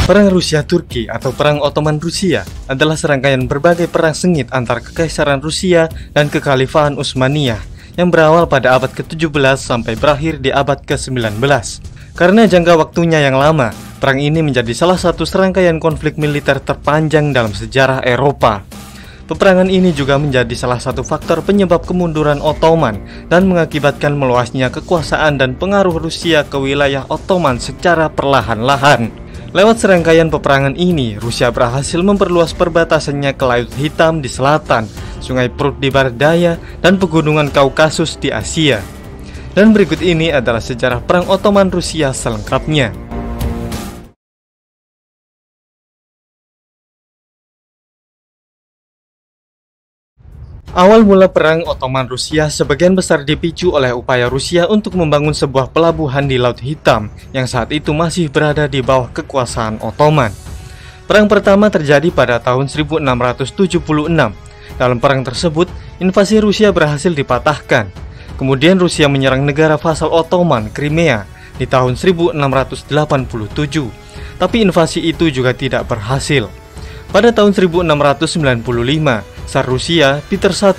Perang Rusia-Turki atau Perang Ottoman-Rusia adalah serangkaian berbagai perang sengit antara Kekaisaran Rusia dan Kekhalifahan Utsmaniyah yang berawal pada abad ke-17 sampai berakhir di abad ke-19. Karena jangka waktunya yang lama, perang ini menjadi salah satu serangkaian konflik militer terpanjang dalam sejarah Eropa. Peperangan ini juga menjadi salah satu faktor penyebab kemunduran Ottoman dan mengakibatkan meluasnya kekuasaan dan pengaruh Rusia ke wilayah Ottoman secara perlahan-lahan. Lewat serangkaian peperangan ini, Rusia berhasil memperluas perbatasannya ke Laut Hitam di selatan, Sungai Prut di barat daya, dan pegunungan Kaukasus di Asia. Dan berikut ini adalah sejarah Perang Ottoman Rusia selengkapnya. Awal mula Perang Ottoman Rusia sebagian besar dipicu oleh upaya Rusia untuk membangun sebuah pelabuhan di Laut Hitam yang saat itu masih berada di bawah kekuasaan Ottoman. Perang pertama terjadi pada tahun 1676. Dalam perang tersebut, invasi Rusia berhasil dipatahkan. Kemudian Rusia menyerang negara vasal Ottoman, Crimea, di tahun 1687. Tapi invasi itu juga tidak berhasil. Pada tahun 1695, Tsar Rusia Peter I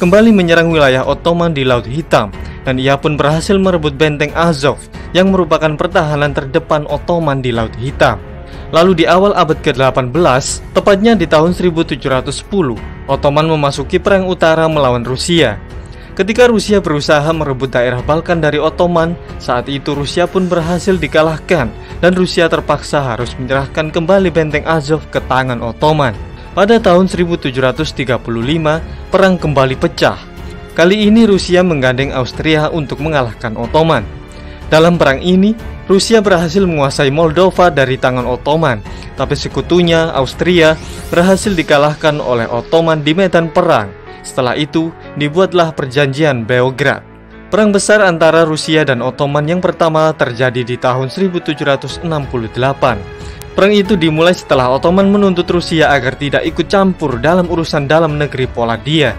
kembali menyerang wilayah Ottoman di Laut Hitam, dan ia pun berhasil merebut benteng Azov yang merupakan pertahanan terdepan Ottoman di Laut Hitam. Lalu di awal abad ke-18, tepatnya di tahun 1710, Ottoman memasuki Perang Utara melawan Rusia. Ketika Rusia berusaha merebut daerah Balkan dari Ottoman, saat itu Rusia pun berhasil dikalahkan dan Rusia terpaksa harus menyerahkan kembali benteng Azov ke tangan Ottoman. Pada tahun 1735, perang kembali pecah. Kali ini Rusia menggandeng Austria untuk mengalahkan Ottoman. Dalam perang ini, Rusia berhasil menguasai Moldova dari tangan Ottoman, tapi sekutunya, Austria, berhasil dikalahkan oleh Ottoman di medan perang. Setelah itu, dibuatlah perjanjian Beograd. Perang besar antara Rusia dan Ottoman yang pertama terjadi di tahun 1768. Perang itu dimulai setelah Ottoman menuntut Rusia agar tidak ikut campur dalam urusan dalam negeri Polandia.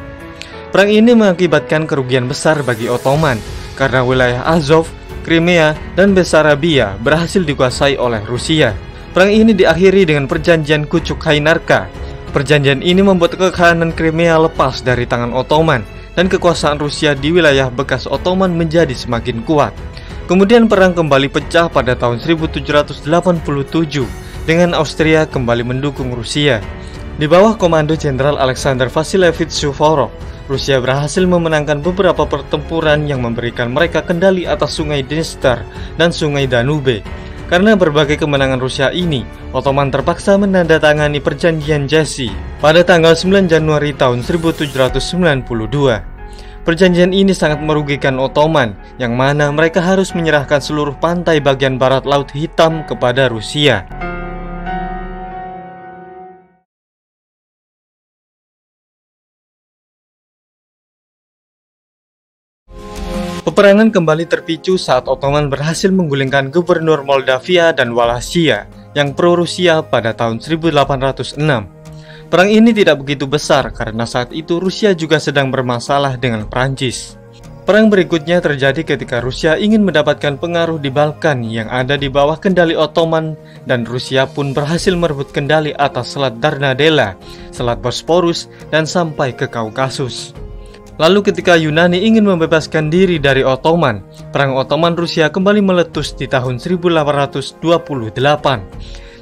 Perang ini mengakibatkan kerugian besar bagi Ottoman, karena wilayah Azov, Crimea, dan Bessarabia berhasil dikuasai oleh Rusia. Perang ini diakhiri dengan perjanjian Kuchuk-Kainarka. Perjanjian ini membuat kekhanan Crimea lepas dari tangan Ottoman, dan kekuasaan Rusia di wilayah bekas Ottoman menjadi semakin kuat. Kemudian perang kembali pecah pada tahun 1787 dengan Austria kembali mendukung Rusia. Di bawah komando Jenderal Alexander Vasilievich Suvorov, Rusia berhasil memenangkan beberapa pertempuran yang memberikan mereka kendali atas Sungai Dniester dan Sungai Danube. Karena berbagai kemenangan Rusia ini, Ottoman terpaksa menandatangani perjanjian Jassy pada tanggal 9 Januari tahun 1792. Perjanjian ini sangat merugikan Ottoman, yang mana mereka harus menyerahkan seluruh pantai bagian barat Laut Hitam kepada Rusia. Peperangan kembali terpicu saat Ottoman berhasil menggulingkan gubernur Moldavia dan Wallachia yang pro-Rusia pada tahun 1806. Perang ini tidak begitu besar karena saat itu Rusia juga sedang bermasalah dengan Prancis. Perang berikutnya terjadi ketika Rusia ingin mendapatkan pengaruh di Balkan yang ada di bawah kendali Ottoman, dan Rusia pun berhasil merebut kendali atas Selat Dardanella, Selat Bosporus, dan sampai ke Kaukasus. Lalu ketika Yunani ingin membebaskan diri dari Ottoman, Perang Ottoman-Rusia kembali meletus di tahun 1828,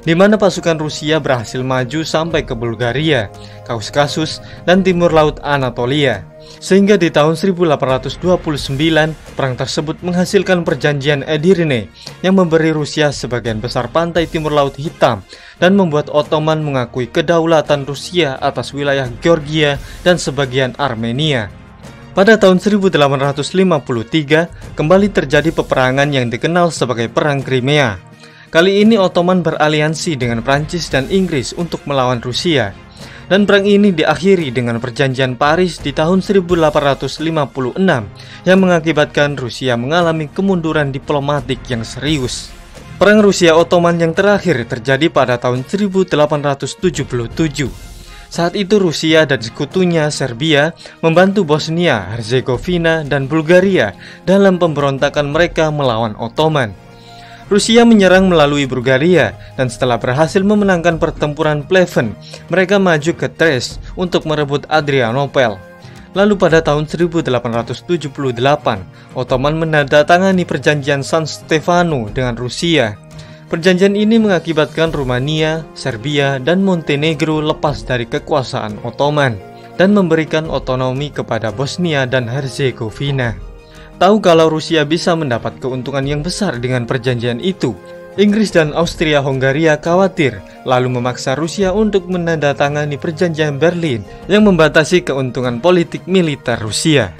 di mana pasukan Rusia berhasil maju sampai ke Bulgaria, Kaukasus, dan timur laut Anatolia. Sehingga di tahun 1829, perang tersebut menghasilkan perjanjian Edirne yang memberi Rusia sebagian besar pantai timur Laut Hitam dan membuat Ottoman mengakui kedaulatan Rusia atas wilayah Georgia dan sebagian Armenia. Pada tahun 1853, kembali terjadi peperangan yang dikenal sebagai Perang Crimea. Kali ini Ottoman beraliansi dengan Prancis dan Inggris untuk melawan Rusia. Dan perang ini diakhiri dengan perjanjian Paris di tahun 1856 yang mengakibatkan Rusia mengalami kemunduran diplomatik yang serius. Perang Rusia-Ottoman yang terakhir terjadi pada tahun 1877. Saat itu Rusia dan sekutunya Serbia membantu Bosnia, Herzegovina, dan Bulgaria dalam pemberontakan mereka melawan Ottoman. Rusia menyerang melalui Bulgaria, dan setelah berhasil memenangkan pertempuran Pleven, mereka maju ke Thrace untuk merebut Adrianople. Lalu pada tahun 1878, Ottoman menandatangani perjanjian San Stefano dengan Rusia. Perjanjian ini mengakibatkan Rumania, Serbia, dan Montenegro lepas dari kekuasaan Ottoman dan memberikan otonomi kepada Bosnia dan Herzegovina. Tahu kalau Rusia bisa mendapat keuntungan yang besar dengan perjanjian itu, Inggris dan Austria-Hongaria khawatir, lalu memaksa Rusia untuk menandatangani perjanjian Berlin yang membatasi keuntungan politik militer Rusia.